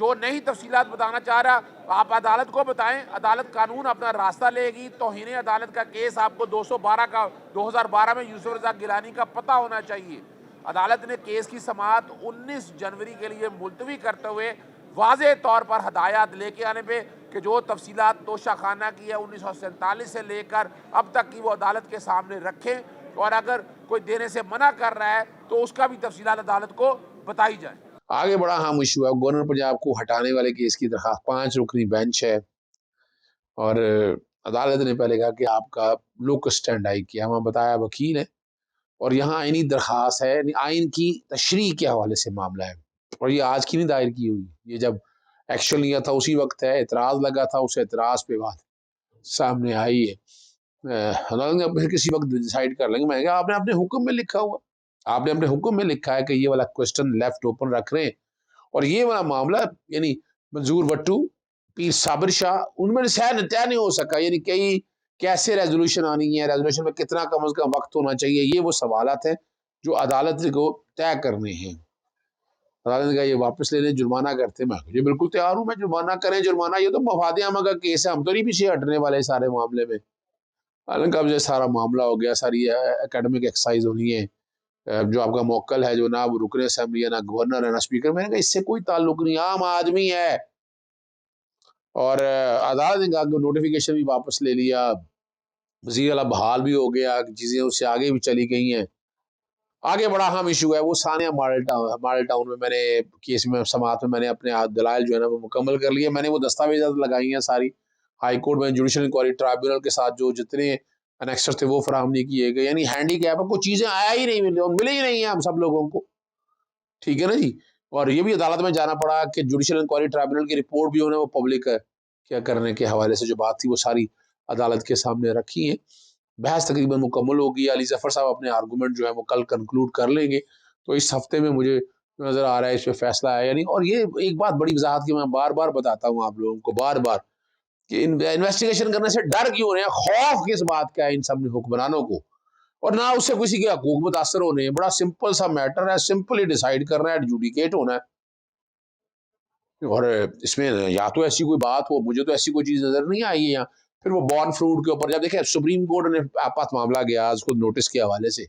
جو نئی تفصیلات بتانا چاہ رہا آپ عدالت کو بتائیں، عدالت قانون اپنا راستہ لے گی۔ توہین عدالت کا کیس آپ کو 2012 میں یوسف رضا گیلانی کا پتہ ہونا چاہیے۔ عدالت نے کیس کی سماعت 19 جنوری کے لیے ملتوی کرتے ہوئے واضح طور پر ہدایات لے کے آنے پہ کہ جو تفصیلات توشہ خانہ کی ہے 1947 سے لے کر اب تک کی وہ عدالت کے سامنے رکھیں، اور اگر کوئی دینے سے منع کر رہا ہے تو اس کا بھی تفصیلات عدالت کو بتائی جائیں۔ آگے بڑا اہم ایشو ہے گورنر پنجاب کو ہٹانے والے کیس کی درخواست 5 رکنی بینچ ہے، اور عدالت نے پہلے کہا کہ آپ کا لوکس اسٹینڈ آئی کیا، ہمیں بتایا وکیل ہے، اور یہاں آئینی درخواست ہے، آئین کی تشریح کے حوالے سے معاملہ ہے، اور یہ آج کی نہیں دائر کی ہوئی، یہ جب ایکشن لیا تھا اسی وقت ہے، اعتراض لگا تھا، اس اعتراض پہ بات سامنے آئی ہے۔ عدالت نے پھر کسی وقت ڈیسائیڈ کر لیں گے۔ میں نے کہا آپ نے اپنے حکم میں لکھا ہوا، آپ نے اپنے حکم میں لکھا ہے کہ یہ والا کوسچن لیفٹ اوپن رکھ رہے ہیں، اور یہ والا معاملہ یعنی منظور وٹو، پیر صابر شاہ، ان میں طے نہیں ہو سکا، یعنی کئی کیسے ریزولوشن آنی ہے، ریزولوشن میں کتنا کم از کم وقت ہونا چاہیے، یہ وہ سوالات ہیں جو عدالت کو طے کرنے ہیں۔ عدالت نے کہا یہ واپس لینے، جرمانہ کرتے، میں یہ بالکل تیار ہوں، میں جرمانہ کریں جرمانہ، یہ تو مفاد عامہ کا کیس ہے، ہم تو نہیں پیچھے ہٹنے والے سارے معاملے میں۔ حالانکہ اب یہ سارا معاملہ ہو گیا، ساری اکیڈمک ایکسرسائز ہونی ہے، جو آپ کا موکل ہے جو نہ وہ رکن اسمبلی ہے، نہ گورنر ہے، نہ اسپیکر، میں نے کہا اس سے کوئی تعلق نہیں، عام آدمی ہے۔ اور عدالت نے کہا کہ نوٹیفیکیشن بھی واپس لے لیا، وزیر اعلیٰ بحال بھی ہو گیا، چیزیں اس سے آگے بھی چلی گئی ہیں۔ آگے بڑا اہم ایشو ہے وہ ثانیہ ماڈل ٹاؤن میں میں نے کیس میں سماعت میں میں نے اپنے دلائل جو ہے نا وہ مکمل کر لیے، میں نے وہ دستاویزات لگائی ہیں ساری، ہائی کورٹ میں جوڈیشل انکوائری ٹرائبیونل کے ساتھ جو جتنے انیکسر تھے وہ فراہم نہیں کیے گئے، یعنی ہینڈی کیپ ہے، کوئی چیزیں آیا ہی نہیں، ملے ہی نہیں ہیں ہم سب لوگوں کو، ٹھیک ہے نا جی۔ اور یہ بھی عدالت میں جانا پڑا کہ جوڈیشل انکوائری ٹرائبیونل کی رپورٹ بھی انہوں نے وہ پبلک کیا کرنے کے حوالے سے جو بات تھی وہ ساری عدالت کے سامنے رکھی ہے۔ بحث تقریباً مکمل ہوگی، علی ظفر صاحب اپنے آرگومنٹ جو ہے وہ کل کنکلوڈ کر لیں گے، تو اس ہفتے میں مجھے نظر آ رہا ہے اس پہ فیصلہ ہے یعنی۔ اور یہ ایک بات بڑی وضاحت کی میں بار بار بتاتا ہوں آپ لوگوں کو بار بار کہ انویسٹیگیشن کرنے سے ڈر کیوں رہے ہیں، خوف کس بات کا ہے ان سب حکمرانوں کو، اور نہ اس سے کسی کے حقوق متاثر ہونے ہیں، بڑا سمپل سا میٹر ہے، سمپلی ڈیسائیڈ کرنا ہے، ایڈجوڈیکیٹ ہونا ہے۔ اور اس میں یا تو ایسی کوئی بات ہو، مجھے تو ایسی کوئی چیز نظر نہیں آئی ہے یہاں۔ پھر وہ بورن فروٹ کے اوپر جب دیکھیں سپریم کورٹ نے آپس معاملہ گیا اس کو نوٹس کے حوالے سے،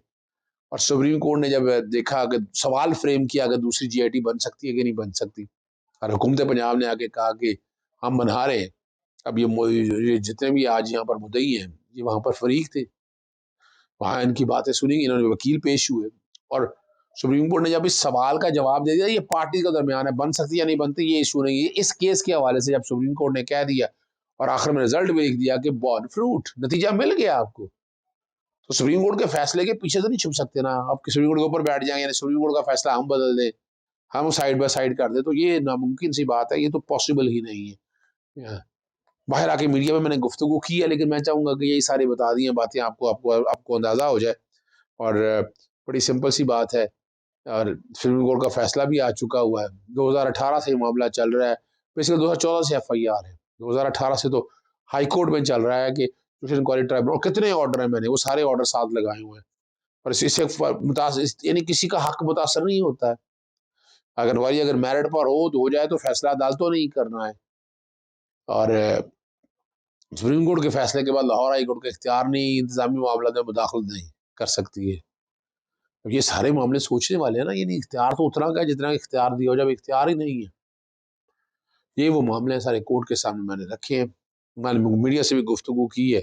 اور سپریم کورٹ نے جب دیکھا کہ سوال فریم کیا کہ دوسری جی آئی ٹی بن سکتی ہے کہ نہیں بن سکتی، اور حکومت پنجاب نے آ کے کہا کہ ہم بنا رہے ہیں۔ اب یہ جتنے بھی آج یہاں پر مدعی ہیں یہ وہاں پر فریق تھے، وہاں ان کی باتیں سنی گئی، انہوں نے وکیل پیش ہوئے، اور سپریم کورٹ نے جب اس سوال کا جواب دے دیا یہ پارٹی کے درمیان ہے، بن سکتی یا نہیں بنتی یہ ایشو نہیں ہے، اس کیس کے حوالے سے جب سپریم کورٹ نے کہہ دیا اور آخر میں رزلٹ بھی لکھ دیا کہ بورن فروٹ، نتیجہ مل گیا آپ کو، تو سپریم کورٹ کے فیصلے کے پیچھے تو نہیں چھپ سکتے نا، آپ سپریم کورٹ کے اوپر بیٹھ جائیں یعنی سپریم کورٹ کا فیصلہ ہم بدل دیں، ہم سائڈ بائی سائڈ کر دیں، تو یہ ناممکن سی بات ہے، یہ تو پاسبل ہی نہیں ہے۔ باہر آ کے میڈیا میں نے گفتگو کی ہے، لیکن میں چاہوں گا کہ یہی ساری بتا دی ہیں باتیں آپ کو اندازہ ہو جائے، اور بڑی سمپل سی بات ہے، اور سپریم کورٹ کا فیصلہ بھی آ چکا ہوا ہے، 2018 سے یہ معاملہ چل رہا ہے، بیسیکلی 2014 سے ایف آئی آر ہے، 2018 سے تو ہائی کورٹ میں چل رہا ہے کہ جوڈیشل انکوائری ٹرائبیونل، اور کتنے آرڈر ہیں میں نے وہ سارے آرڈر ساتھ لگائے ہوئے ہیں، اور اس سے متاثر یعنی کسی کا حق متاثر نہیں ہوتا ہے، اگر میرٹ پر ہو تو ہو جائے تو فیصلہ عدالتوں نہیں کرنا ہے، اور سپریم کورٹ کے فیصلے کے بعد لاہور ہائی کورٹ کا اختیار نہیں، انتظامی معاملات میں مداخلت نہیں کر سکتی ہے۔ یہ سارے معاملے سوچنے والے ہیں نا، یہ نہیں اختیار تو اتنا کا جتنا اختیار دیا ہو، جب اختیار ہی نہیں ہے، یہ وہ معاملے سارے کورٹ کے سامنے میں نے رکھے ہیں، میں نے میڈیا سے بھی گفتگو کی ہے،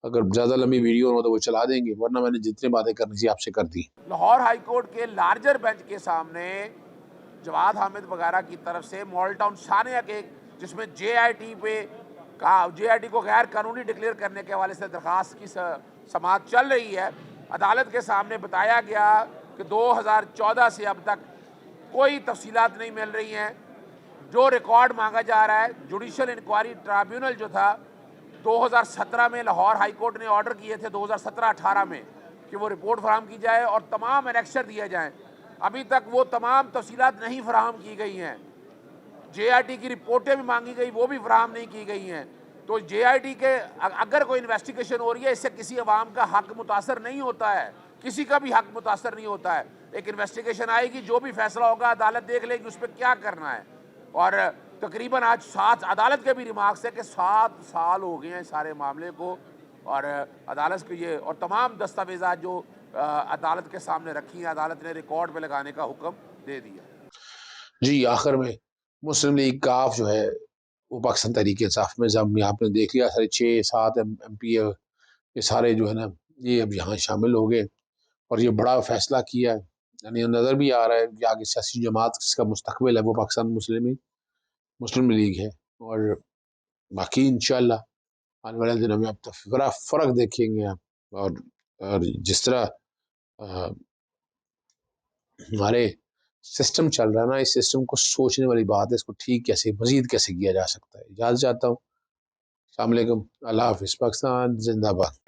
اگر زیادہ لمبی ویڈیو ہو تو وہ چلا دیں گے، ورنہ میں نے جتنے باتیں کرنی تھی آپ سے کر دی۔ لاہور ہائی کورٹ کے لارجر بینچ کے سامنے جواد حامد وغیرہ کی طرف سے ماڈل ٹاؤن ثانیہ کے جس میں جے آئی ٹی کو غیر قانونی ڈکلیئر کرنے کے حوالے سے درخواست کی سماعت چل رہی ہے، عدالت کے سامنے بتایا گیا کہ 2014 سے اب تک کوئی تفصیلات نہیں مل رہی ہیں، جو ریکارڈ مانگا جا رہا ہے جوڈیشل انکوائری ٹرائبیونل جو تھا 2017 میں لاہور ہائی کورٹ نے آرڈر کیے تھے 2017-18 میں کہ وہ رپورٹ فراہم کی جائے اور تمام انیکسر دیے جائیں، ابھی تک وہ تمام تفصیلات نہیں فراہم کی گئی ہیں، جے آئی ٹی کی رپورٹیں بھی مانگی گئی وہ بھی فراہم نہیں کی گئی ہیں، تو جے آئی ٹی کے اگر کوئی انویسٹیگیشن ہو رہی ہے اس سے کسی عوام کا حق متاثر نہیں ہوتا ہے، کسی کا بھی حق متاثر نہیں ہوتا ہے، ایک انویسٹیگیشن آئے گی جو بھی فیصلہ ہوگا عدالت دیکھ لے گی اس پہ کیا کرنا ہے، اور تقریباً آج 7 عدالت کے بھی ریمارکس ہے کہ 7 سال ہو گئے ہیں سارے معاملے کو، اور عدالت کے یہ اور تمام دستاویزات جو عدالت کے سامنے رکھی ہیں، عدالت نے ریکارڈ پہ لگانے کا حکم دے دیا۔ جی آخر میں مسلم لیگ کاف جو ہے وہ پاکستان تحریک انصاف میں آپ نے دیکھ لیا سارے 6-7 ایم پی یہ سارے جو ہے نا یہ اب یہاں شامل ہو گئے اور یہ بڑا فیصلہ کیا ہے، یعنی نظر بھی آ رہا ہے کہ آگے سیاسی جماعت جس کا مستقبل ہے وہ پاکستان مسلم لیگ ہے، اور باقی انشاءاللہ آنے والے دنوں میں اب بڑا فرق دیکھیں گے آپ، اور جس طرح ہمارے سسٹم چل رہا ہے نا، اس سسٹم کو سوچنے والی بات ہے، اس کو ٹھیک کیسے مزید کیسے کیا جا سکتا ہے۔ اجازت چاہتا ہوں، السلام علیکم، اللہ حافظ، پاکستان زندہ باد۔